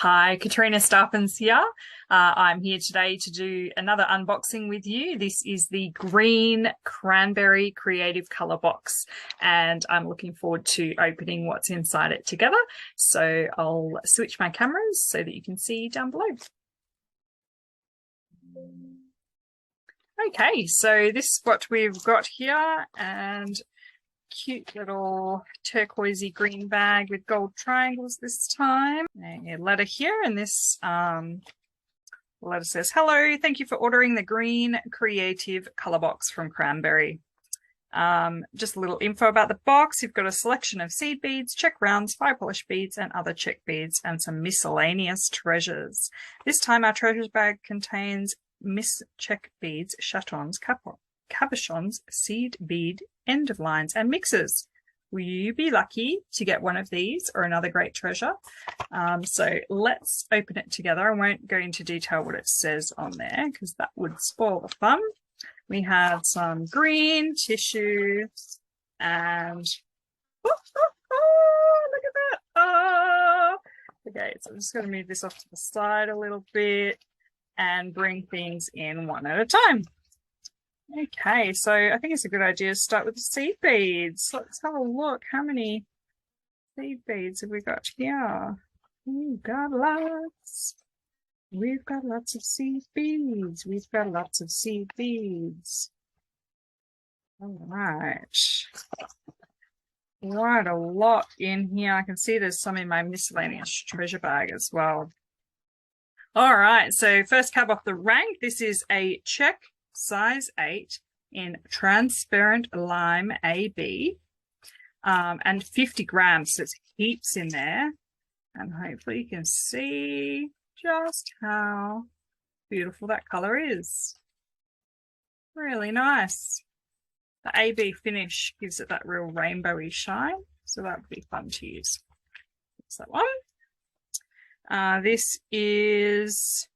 Hi, Catriona Starpins here. I'm here today to do another unboxing with you. This is the green Cranberry Creative Colour Box, and I'm looking forward to opening what's inside it together. So I'll switch my cameras so that you can see down below. Okay, so this is what we've got here, and cute little turquoisey green bag with gold triangles this time. A letter here, and this letter says, "Hello, thank you for ordering the green Creative Colour Box from Cranberry." Just a little info about the box. You've got a selection of seed beads, check rounds, fire polish beads, and other check beads, and some miscellaneous treasures. This time our treasures bag contains Miss Check beads, chatons, cabochons, seed bead, end of lines, and mixes. Will you be lucky to get one of these or another great treasure? So let's open it together. I won't go into detail what it says on there because that would spoil the fun. We have some green tissue and look at that. Okay, so I'm just going to move this off to the side a little bit and bring things in one at a time. Okay, so I think it's a good idea to start with the seed beads. Let's have a look. How many seed beads have we got here? We've got lots. We've got lots of seed beads. We've got lots of seed beads. All right. Quite a lot in here. I can see there's some in my miscellaneous treasure bag as well. All right, so first cab off the rank. This is a check size 8 in transparent lime AB, and 50 grams, so it's heaps in there, and hopefully you can see just how beautiful that color is. Really nice. The AB finish gives it that real rainbowy shine, so that would be fun to use. That's that one. This is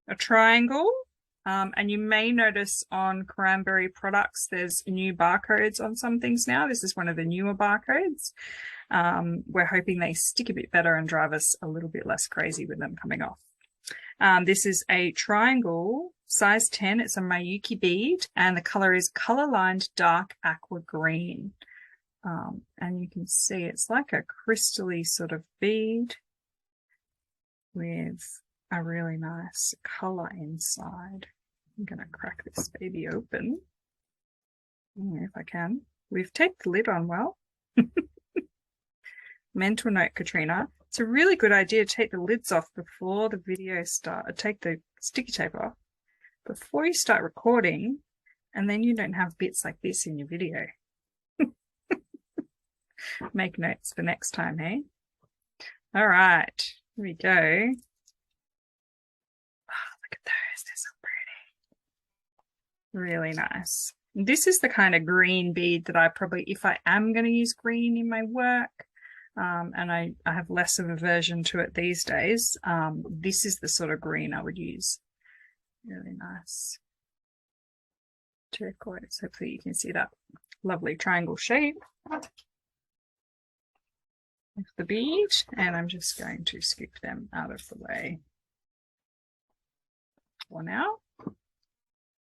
a triangle. And you may notice on Cranberry products, there's new barcodes on some things now. This is one of the newer barcodes. We're hoping they stick a bit better and drive us a little bit less crazy with them coming off. This is a triangle, size 10. It's a Mayuki bead, and the color is color-lined dark aqua green. And you can see it's like a crystally sort of bead with a really nice color inside. I'm going to crack this baby open if I can. We've taped the lid on well. Mental note, Catriona. It's a really good idea to take the lids off before the video starts. Take the sticky tape off before you start recording, and then you don't have bits like this in your video. Make notes for next time, hey? All right, here we go. Look at those, they're so pretty. Really nice. This is the kind of green bead that I probably, if I am going to use green in my work, and I have less of a aversion to it these days, this is the sort of green I would use. Really nice. Turquoise. Hopefully you can see that lovely triangle shape of the bead, and I'm just going to scoop them out of the way. For now,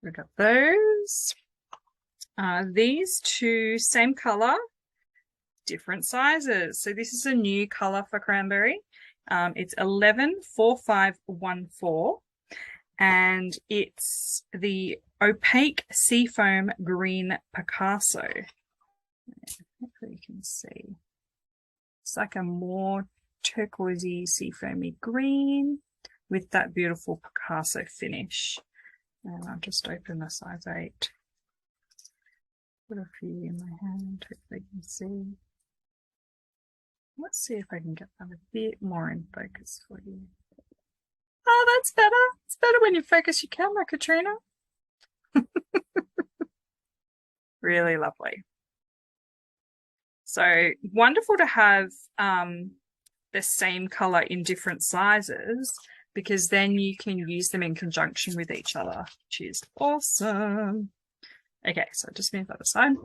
we've got those. These two, same color, different sizes. So this is a new color for Cranberry. It's 114514, and it's the opaque seafoam green Picasso. Hopefully you can see. It's like a more turquoisey seafoamy green with that beautiful Picasso finish. And I'll just open the size 8. Put a few in my hand, hopefully you can see. Let's see if I can get that a bit more in focus for you. Oh, that's better. It's better when you focus your camera, Catriona. Really lovely. So wonderful to have the same color in different sizes, because then you can use them in conjunction with each other, which is awesome. Okay, so just move that aside.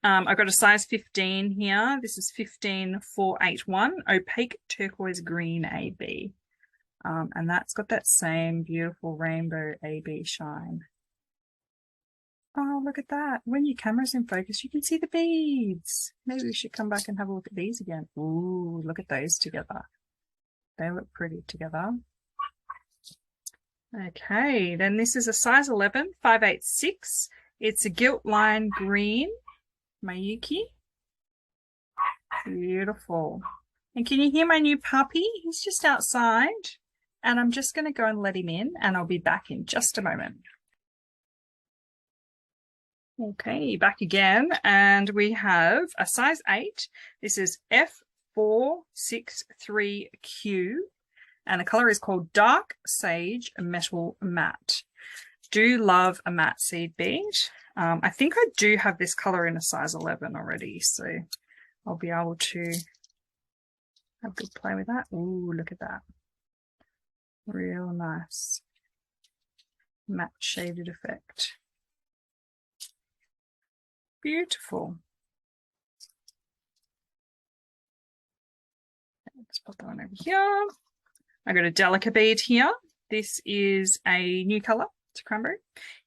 I've got a size 15 here. This is 15481, opaque turquoise green AB. And that's got that same beautiful rainbow AB shine. Oh, look at that. When your camera's in focus, you can see the beads. Maybe we should come back and have a look at these again. Ooh, look at those together. They look pretty together. Okay, then this is a size 11, 586. It's a gilt line green, Mayuki. Beautiful. And can you hear my new puppy? He's just outside. And I'm just going to go and let him in, and I'll be back in just a moment. Okay, back again, and we have a size 8. This is F463Q, and the color is called Dark Sage Metal Matte. Do love a matte seed bead. I think I do have this color in a size 11 already, so I'll be able to have a good play with that. Ooh, look at that. Real nice matte shaded effect. Beautiful. Let's put that one over here. I got a Delica bead here. This is a new color to Cranberry.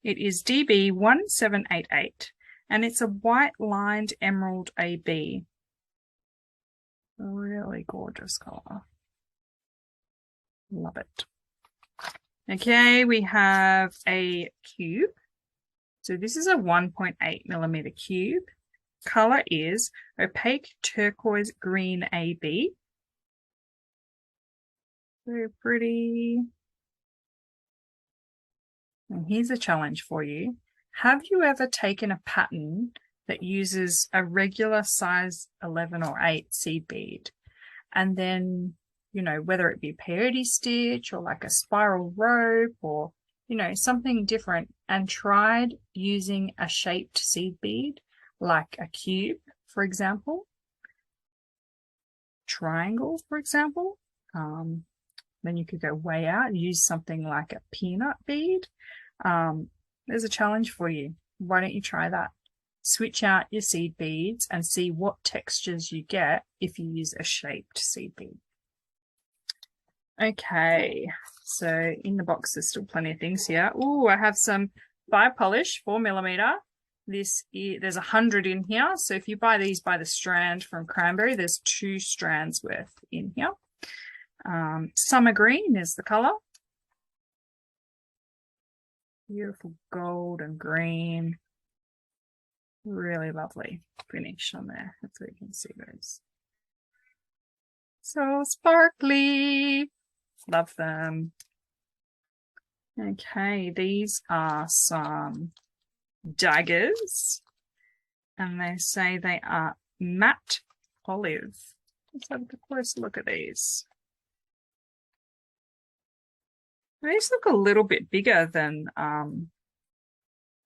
It is DB1788, and it's a white lined emerald AB. A really gorgeous color. Love it. Okay, we have a cube. So this is a 1.8mm cube. Color is opaque turquoise green AB. Very pretty. And here's a challenge for you. Have you ever taken a pattern that uses a regular size 11 or 8 seed bead, and then, you know, whether it be peyote stitch or like a spiral rope or, you know, something different, and tried using a shaped seed bead, like a cube, for example, triangle, for example, then you could go way out and use something like a peanut bead. There's a challenge for you. Why don't you try that? Switch out your seed beads and see what textures you get if you use a shaped seed bead. Okay, so in the box there's still plenty of things here. Oh, I have some 5 polish 4mm. There's 100 in here, so if you buy these by the strand from Cranberry, there's 2 strands worth in here. Summer green is the color. Beautiful gold and green. Really lovely finish on there. Hopefully you can see those. So sparkly. Love them. Okay, these are some daggers, and they say they are matte olive. Let's have a close look at these. These look a little bit bigger than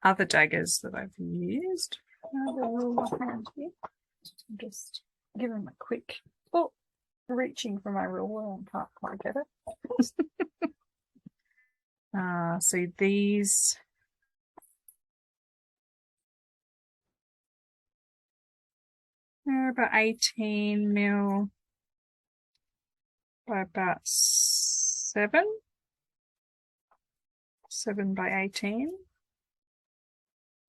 other daggers that I've used. Just give them a quick, oh, reaching for my ruler and can't quite get it. So these, they're about 18mm by about 7 by 18.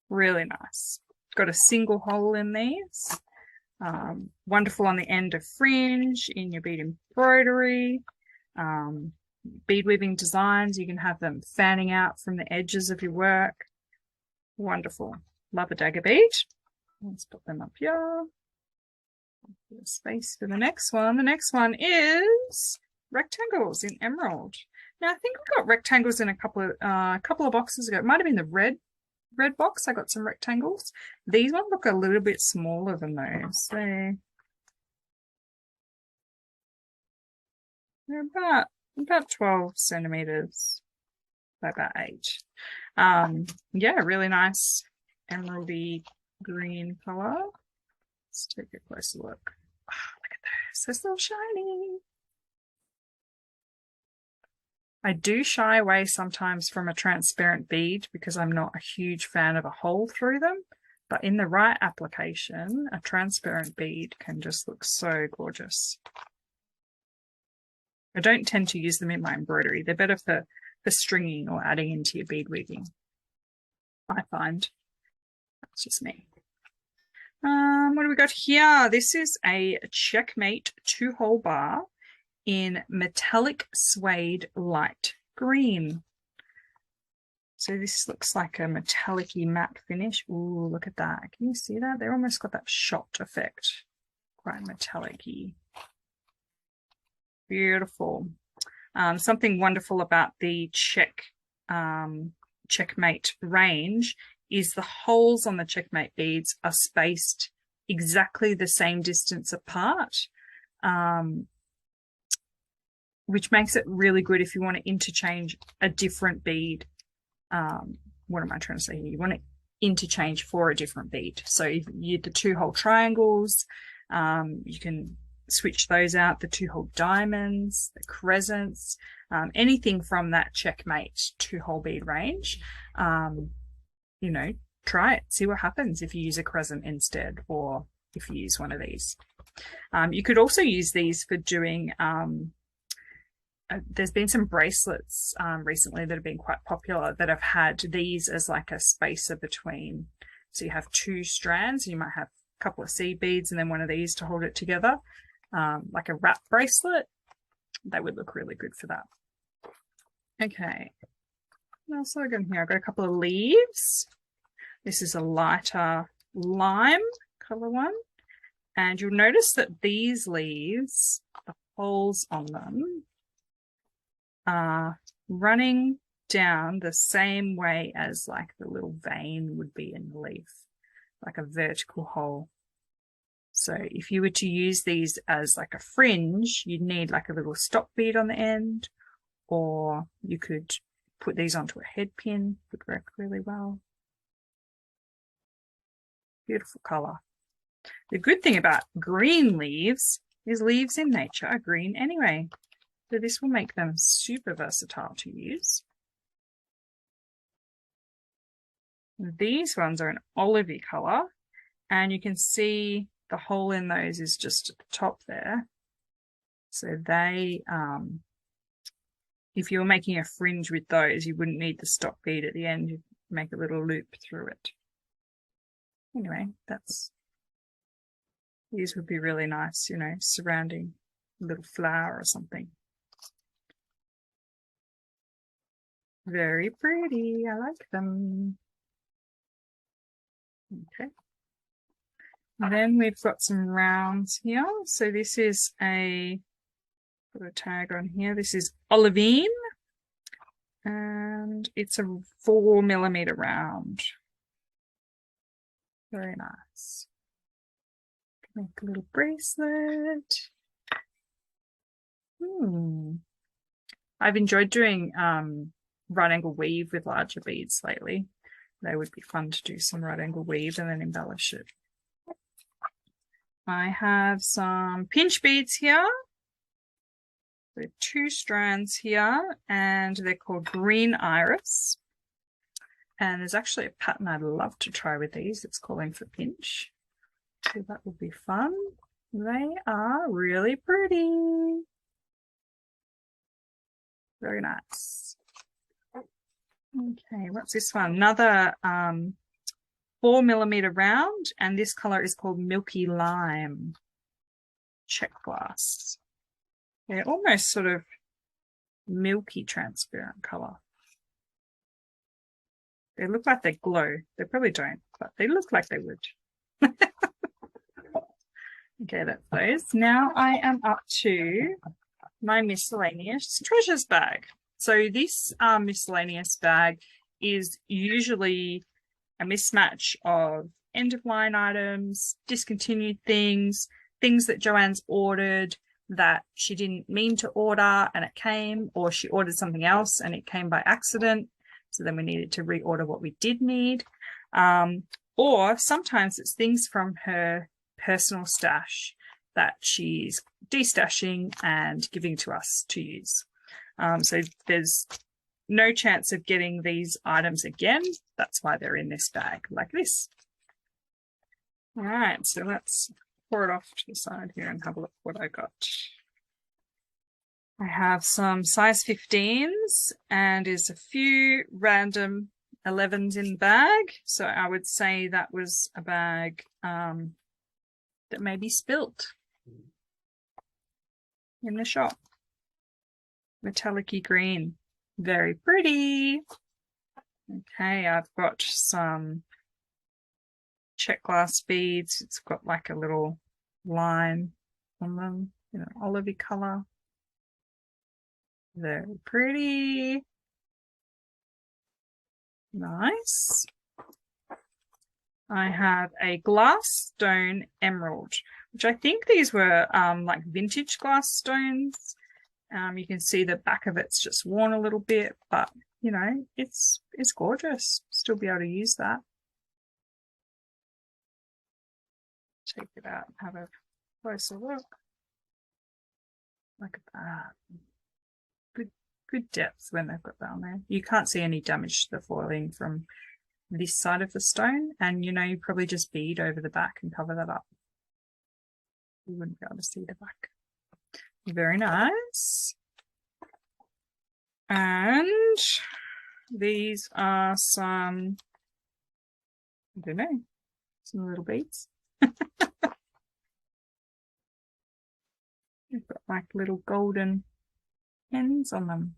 Really nice. Got a single hole in these. Wonderful on the end of fringe, in your bead embroidery, bead weaving designs. You can have them fanning out from the edges of your work. Wonderful. Love a dagger bead. Let's put them up here. Put a space for the next one. The next one is rectangles in emerald. Now I think we got rectangles in a couple of boxes ago. It might have been the red box. I got some rectangles. These ones look a little bit smaller than those. They're about 12 centimeters by about 8. Yeah, really nice emeraldy green color. Let's take a closer look. Oh, look at those. They're so shiny. I do shy away sometimes from a transparent bead because I'm not a huge fan of a hole through them, But in the right application, a transparent bead can just look so gorgeous. I don't tend to use them in my embroidery. They're better for stringing or adding into your bead weaving, I find. That's just me. What do we got here? This is a Checkmate 2-hole bar in metallic suede light green. So this looks like a metallic-y matte finish. Ooh, look at that. Can you see that? They're almost got that shot effect. Quite metallic-y. Beautiful. Something wonderful about the Checkmate range is the holes on the Checkmate beads are spaced exactly the same distance apart, which makes it really good if you want to interchange a different bead. What am I trying to say here? You want to interchange for a different bead. So if you the 2-hole triangles, you can switch those out, the 2-hole diamonds, the crescents, anything from that Checkmate 2-hole bead range. You know, try it, see what happens if you use a crescent instead, or if you use one of these. You could also use these for doing, there's been some bracelets recently that have been quite popular that have had these as like a spacer between. So you have 2 strands, you might have a couple of seed beads and then one of these to hold it together, like a wrap bracelet. That would look really good for that. Okay. What else have I got here? I've got a couple of leaves. This is a lighter lime color one. And you'll notice that these leaves, the holes on them, are running down the same way as like the little vein would be in the leaf, like a vertical hole. So if you were to use these as like a fringe, you'd need like a little stop bead on the end, or you could put these onto a head pin, would work really well. Beautiful color. The good thing about green leaves is leaves in nature are green anyway. So this will make them super versatile to use. These ones are an olivey color, and you can see the hole in those is just at the top there. So they, if you were making a fringe with those, you wouldn't need the stop bead at the end. You'd make a little loop through it. Anyway, these would be really nice, you know, surrounding a little flower or something. Very pretty. I like them. Okay. And then we've got some rounds here. So this is put a tag on here. This is olivine, and it's a 4mm round. Very nice. Make a little bracelet. I've enjoyed doing right angle weave with larger beads lately. They would be fun to do some right angle weave and then embellish it. I have some pinch beads here. There are 2 strands here, and they're called Green Iris. And there's actually a pattern I'd love to try with these. It's calling for pinch. So that will be fun. They are really pretty. Very nice. Okay, what's this one? Another 4mm round, and this color is called Milky Lime. Check glass. They're almost sort of milky transparent color. They look like they glow. They probably don't, but they look like they would. Okay, that's those. Now I am up to my miscellaneous treasures bag. So this miscellaneous bag is usually a mismatch of end-of-line items, discontinued things, things that Joanne's ordered that she didn't mean to order and it came, or she ordered something else and it came by accident. So then we needed to reorder what we did need. Or sometimes it's things from her personal stash that she's destashing and giving to us to use. So there's no chance of getting these items again. That's why they're in this bag like this. All right, so let's pour it off to the side here and have a look what I got. I have some size 15s and is a few random 11s in the bag. So I would say that was a bag that maybe spilt in the shop. Metallic-y green, very pretty. Okay, I've got some check glass beads. It's got like a little line on them, you know, olivey color. Very pretty. Nice. I have a glass stone emerald, which I think these were like vintage glass stones. You can see the back of it's just worn a little bit, but you know, it's gorgeous. Still be able to use that. Take it out and have a closer look. Look at that. Good depth when they've got that on there. You can't see any damage to the foiling from this side of the stone, and you know, you probably just bead over the back and cover that up. You wouldn't be able to see the back. Very nice. And these are some, I don't know, some little beads. They've got like little golden ends on them.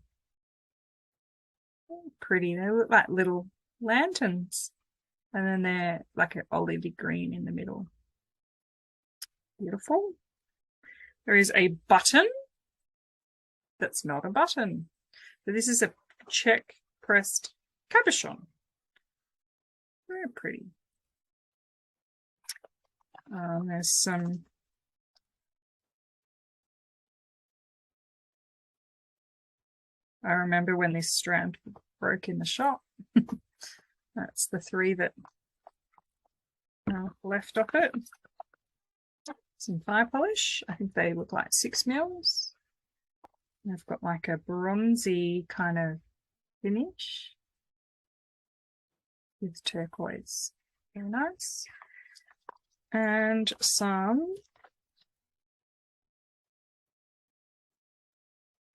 Pretty. They look like little lanterns. And then they're like an olivey green in the middle. Beautiful. There is a button that's not a button. So this is a check pressed cabochon. Very pretty. There's some I remember when this strand broke in the shop. That's the 3 that left off it. Some fire polish. I think they look like 6 mils. They've got like a bronzy kind of finish with turquoise. Very nice. And some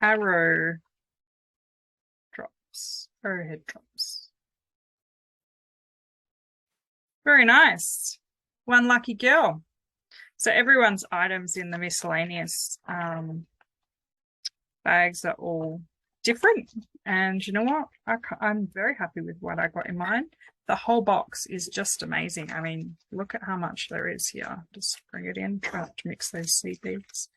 arrowhead drops. Very nice. One lucky girl. So everyone's items in the miscellaneous bags are all different, and you know what, I'm very happy with what I got in mine. The whole box is just amazing. I mean, look at how much there is here. Just bring it in, try not to mix those seed beads.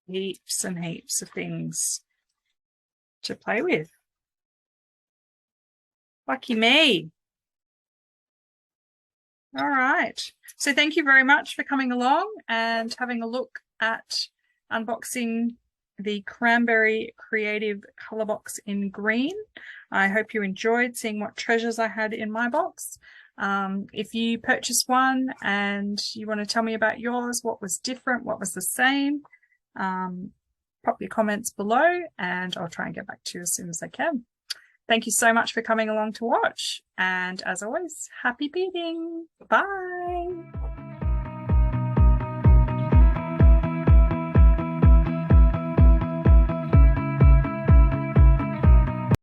Heaps and heaps of things to play with. Lucky me. All right. So thank you very much for coming along and having a look at unboxing the Cranberry Creative Colour Box in green. I hope you enjoyed seeing what treasures I had in my box. If you purchased one and you want to tell me about yours, what was different, what was the same, pop your comments below and I'll try and get back to you as soon as I can. Thank you so much for coming along to watch. And as always, happy beading. Bye.